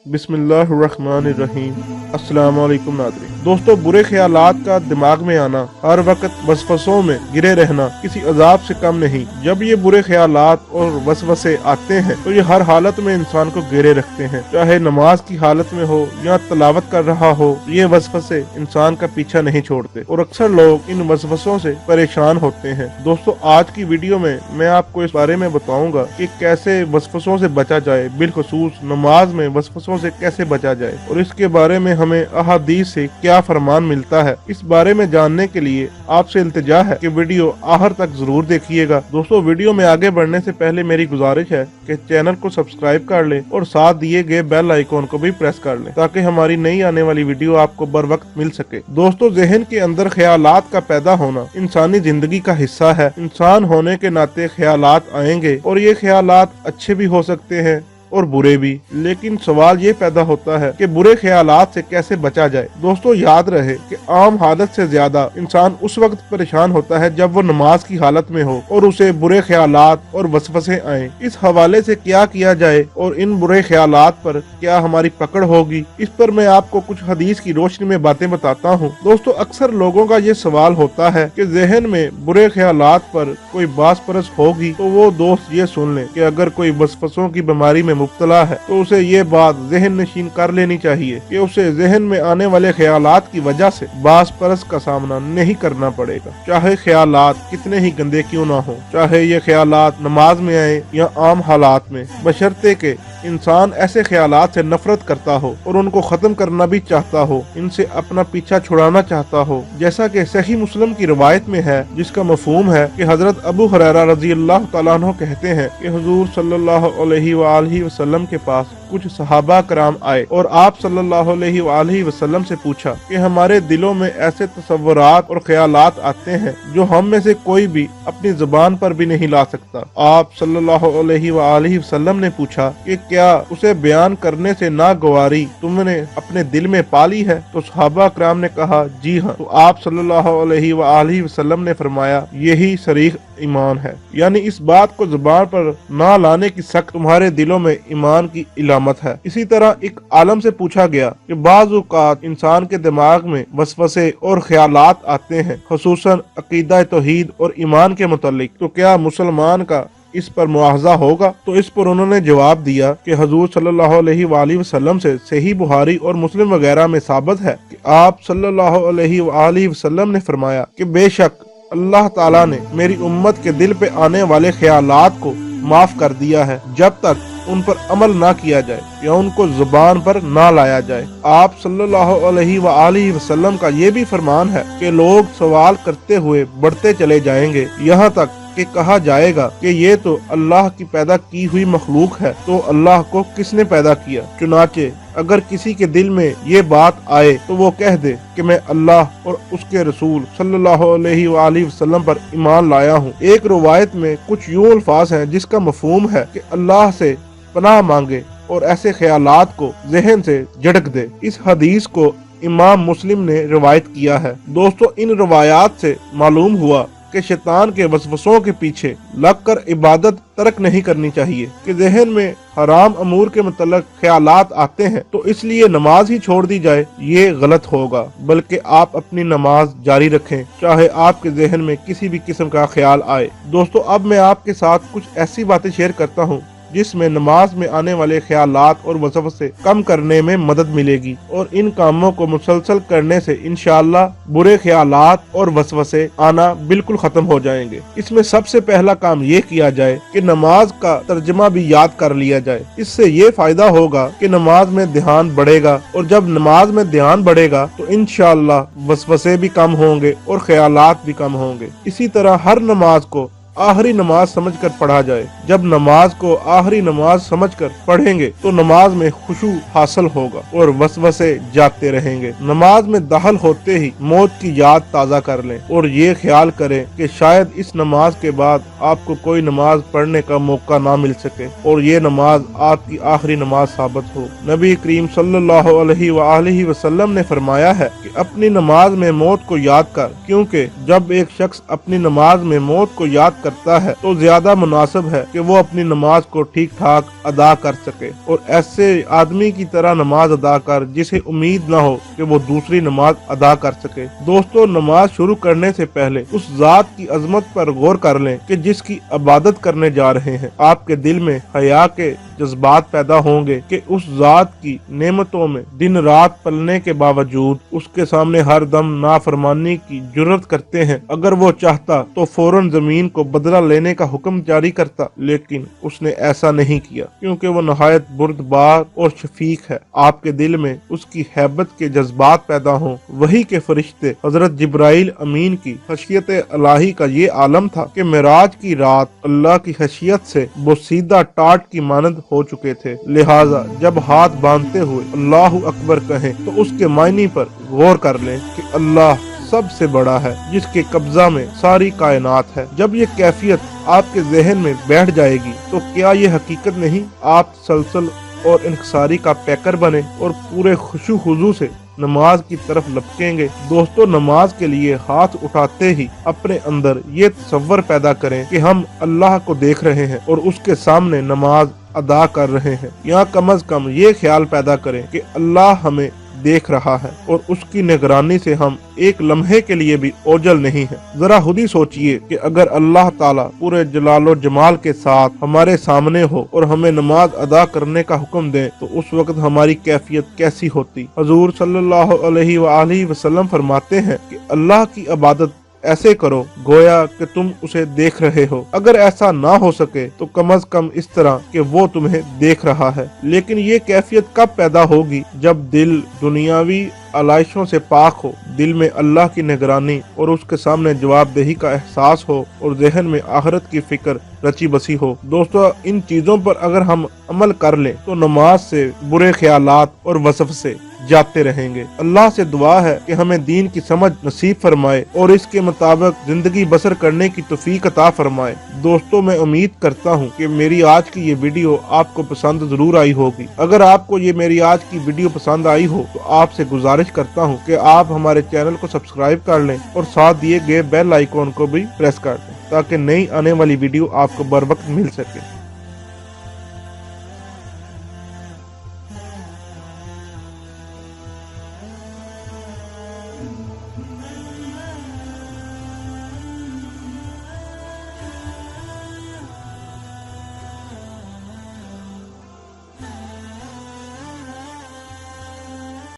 बिस्मिल्लाहिर्रहमानिर्रहीम। अस्सलाम वालेकुम नाज़रीन। दोस्तों, बुरे ख्यालात का दिमाग में आना, हर वक्त वसवसों में गिरे रहना किसी अजाब से कम नहीं। जब ये बुरे ख्यालात और वसवसे आते हैं तो ये हर हालत में इंसान को घेरे रखते हैं, चाहे नमाज की हालत में हो या तलावत कर रहा हो। ये वसवसे इंसान का पीछा नहीं छोड़ते और अक्सर लोग इन वसवसों से परेशान होते हैं। दोस्तों, आज की वीडियो में मैं आपको इस बारे में बताऊंगा कि कैसे वसवसों से बचा जाए, बिलखुसूस नमाज में वसवसों से कैसे बचा जाए और इसके बारे में हमें अहादीस से क्या फरमान मिलता है। इस बारे में जानने के लिए आपसे इल्तिजा है कि वीडियो आखिर तक जरूर देखिएगा। दोस्तों, वीडियो में आगे बढ़ने से पहले मेरी गुजारिश है कि चैनल को सब्सक्राइब कर लें और साथ दिए गए बेल आइकॉन को भी प्रेस कर लें ताकि हमारी नई आने वाली वीडियो आपको बर वक्त मिल सके। दोस्तों, ज़हन के अंदर ख्यालात का पैदा होना इंसानी जिंदगी का हिस्सा है। इंसान होने के नाते ख्यालात आएंगे और ये ख्यालात अच्छे भी हो सकते हैं और बुरे भी। लेकिन सवाल ये पैदा होता है कि बुरे ख्यालात से कैसे बचा जाए। दोस्तों, याद रहे कि आम हालत से ज्यादा इंसान उस वक्त परेशान होता है जब वो नमाज की हालत में हो और उसे बुरे ख्यालात और वसवसे आए। इस हवाले से क्या किया जाए और इन बुरे ख्यालात पर क्या हमारी पकड़ होगी, इस पर मैं आपको कुछ हदीस की रोशनी में बातें बताता हूँ। दोस्तों, अक्सर लोगों का ये सवाल होता है कि ज़हन में बुरे ख्यालात पर कोई बास परस होगी तो वो दोस्त ये सुन ले कि अगर कोई वसवसों की बीमारी में मुब्तला है तो उसे ये बात ज़हन नशीन कर लेनी चाहिए कि उसे ज़हन में आने वाले ख्यालात की वजह से बास परस का सामना नहीं करना पड़ेगा, चाहे ख्यालात कितने ही गंदे क्यों ना हो, चाहे ये ख्यालात नमाज में आए या आम हालात में, बशर्ते के इंसान ऐसे ख्यालात से नफरत करता हो और उनको खत्म करना भी चाहता हो, इनसे अपना पीछा छुड़ाना चाहता हो। जैसा कि सही मुस्लिम की रिवायत में है, जिसका मफहूम है कि हजरत अबू हुरैरा रज़ी अल्लाह तआला अन्हु कहते हैं कि हुजूर सल्लल्लाहु अलैहि वसल्लम के पास कुछ सहाबा कराम आए और आप सल्लल्लाहु अलैहि वसल्लम से पूछा कि हमारे दिलों में ऐसे तसव्वुरात और ख्यालात आते हैं जो हम में से कोई भी अपनी जुबान पर भी नहीं ला सकता। आप सल्लल्लाहु अलैहि वसल्लम ने पूछा कि क्या उसे बयान करने से नागवारी तुमने अपने दिल में पाली है? तो सहाबा कराम ने कहा, जी हाँ। तो आप सल्लल्लाहु अलैहि वसल्लम ने फरमाया, यही सरीह ईमान है, यानी इस बात को जुबान पर ना लाने की सख्त तुम्हारे दिलों में ईमान की इलामत है। इसी तरह एक आलम से पूछा गया कि बाज़ औक़ात इंसान के दिमाग में वसवसे और ख्यालात आते हैं, खुसूसन अकीदा तौहीद और ईमान के मुतालिक, तो क्या मुसलमान का इस पर मुआवजा होगा? तो इस पर उन्होंने जवाब दिया कि हुजूर सल्लल्लाहु अलैहि वसल्लम से सही बुखारी और मुस्लिम वगैरह में साबित है कि आप सल्लल्लाहु अलैहि वसल्लम ने फरमाया कि बेशक अल्लाह ताला ने मेरी उम्मत के दिल पे आने वाले ख्यालात को माफ कर दिया है जब तक उन पर अमल ना किया जाए या उनको जुबान पर ना लाया जाए। आप सल्लल्लाहु अलैहि वसल्लम का ये भी फरमान है कि लोग सवाल करते हुए बढ़ते चले जाएंगे, यहाँ तक कि कहा जाएगा कि ये तो अल्लाह की पैदा की हुई मखलूक है, तो अल्लाह को किसने पैदा किया? चुनाचे अगर किसी के दिल में ये बात आए तो वो कह दे कि मैं अल्लाह और उसके रसूल सल्लल्लाहु अलैहि वसल्लम पर ईमान लाया हूँ। एक रवायत में कुछ यूं अल्फाज हैं जिसका मफहूम है कि अल्लाह से पनाह मांगे और ऐसे ख्यालात को ज़हन से झड़क दे। इस हदीस को इमाम मुस्लिम ने रिवायत किया है। दोस्तों, इन रवायात से मालूम हुआ कि शैतान के वसवसों के पीछे लगकर इबादत तर्क नहीं करनी चाहिए कि ज़हन में हराम अमूर के मतलब ख्यालात आते हैं तो इसलिए नमाज ही छोड़ दी जाए, ये गलत होगा। बल्कि आप अपनी नमाज जारी रखें चाहे आपके ज़हन में किसी भी किस्म का ख्याल आए। दोस्तों, अब मैं आपके साथ कुछ ऐसी बातें शेयर करता हूँ जिसमें नमाज में आने वाले ख्यालात और वसवसे कम करने में मदद मिलेगी और इन कामों को मुसलसल करने से इंशाअल्लाह बुरे ख्यालात और वसवसे आना बिल्कुल खत्म हो जाएंगे। इसमें सबसे पहला काम ये किया जाए कि नमाज का तर्जमा भी याद कर लिया जाए। इससे ये फायदा होगा कि नमाज में ध्यान बढ़ेगा और जब नमाज में ध्यान बढ़ेगा तो इंशाअल्लाह वसवसे भी कम होंगे और ख्यालात भी कम होंगे। इसी तरह हर नमाज को आखिरी नमाज समझकर पढ़ा जाए। जब नमाज को आखिरी नमाज समझकर पढ़ेंगे तो नमाज में खुशू हासिल होगा और वसवसे जाते रहेंगे। नमाज में दाखिल होते ही मौत की याद ताज़ा कर लें और ये ख्याल करें कि शायद इस नमाज के बाद आपको कोई नमाज पढ़ने का मौका ना मिल सके और ये नमाज आपकी आखिरी नमाज साबित हो। नबी करीम सल्लल्लाहु अलैहि वसल्लम ने फरमाया है कि अपनी नमाज में मौत को याद कर, क्योंकि जब एक शख्स अपनी नमाज में मौत को याद करता है तो ज्यादा मुनासिब है कि कि वो अपनी नमाज को ठीक ठाक अदा कर सके और ऐसे आदमी की तरह नमाज अदा कर जिसे उम्मीद न हो कि वो दूसरी नमाज अदा कर सके। दोस्तों, नमाज शुरू करने से पहले उस जात की अजमत पर गौर कर लें कि जिसकी इबादत करने जा रहे हैं। आपके दिल में हया के जज्बात पैदा होंगे कि उस जात की नेमतों में दिन रात पलने के बावजूद उसके सामने हर दम नाफरमानी की जुर्रत करते हैं। अगर वो चाहता तो फौरन जमीन को बदला लेने का हुक्म जारी करता, लेकिन उसने ऐसा नहीं किया क्योंकि वो नहायत बुर्दबार और शफीक है। आपके दिल में उसकी हैबत के जज्बात पैदा हों। वही के फरिश्ते हजरत जिब्राइल अमीन की खशियत इलाही का ये आलम था कि मेराज की रात अल्लाह की खशियत से वो सीधा टाट की मानद हो चुके थे। लिहाजा जब हाथ बांधते हुए अल्लाहु अकबर कहें तो उसके मायने पर गौर कर लें कि अल्लाह सबसे बड़ा है जिसके कब्जा में सारी कायनात है। जब ये कैफियत आपके जहन में बैठ जाएगी तो क्या ये हकीकत नहीं आप सलसल और इंकसारी का पैकर बने और पूरे खुशू हुजू से नमाज की तरफ लपकेंगे। दोस्तों, नमाज के लिए हाथ उठाते ही अपने अंदर ये तसव्वुर पैदा करें कि हम अल्लाह को देख रहे हैं और उसके सामने नमाज अदा कर रहे हैं। या कम अज कम ये ख्याल पैदा करें कि अल्लाह हमें देख रहा है और उसकी निगरानी से हम एक लम्हे के लिए भी ओझल नहीं है। जरा खुद ही सोचिए कि अगर अल्लाह ताला पूरे जलालो जमाल के साथ हमारे सामने हो और हमें नमाज अदा करने का हुक्म दे तो उस वक्त हमारी कैफियत कैसी होती। हुजूर सल्लल्लाहु अलैहि वसल्लम फरमाते हैं कि अल्लाह की इबादत ऐसे करो गोया कि तुम उसे देख रहे हो। अगर ऐसा ना हो सके तो कम अज कम इस तरह कि वो तुम्हें देख रहा है। लेकिन ये कैफियत कब पैदा होगी? जब दिल दुनियावी आलाइशों से पाक हो, दिल में अल्लाह की निगरानी और उसके सामने जवाबदेही का एहसास हो और जहन में आखिरत की फिक्र रची बसी हो। दोस्तों, इन चीजों पर अगर हम अमल कर लें तो नमाज से बुरे ख्यालात और वसवसे जाते रहेंगे। अल्लाह से दुआ है कि हमें दीन की समझ नसीब फरमाए और इसके मुताबिक जिंदगी बसर करने की तौफीक अता फरमाए। दोस्तों, मैं उम्मीद करता हूँ कि मेरी आज की ये वीडियो आपको पसंद जरूर आई होगी। अगर आपको ये मेरी आज की वीडियो पसंद आई हो तो आपसे गुजारिश करता हूँ कि आप हमारे चैनल को सब्सक्राइब कर लें और साथ दिए गए बेल आइकॉन को भी प्रेस कर दें ताकि नई आने वाली वीडियो आपको बर वक्त मिल सके।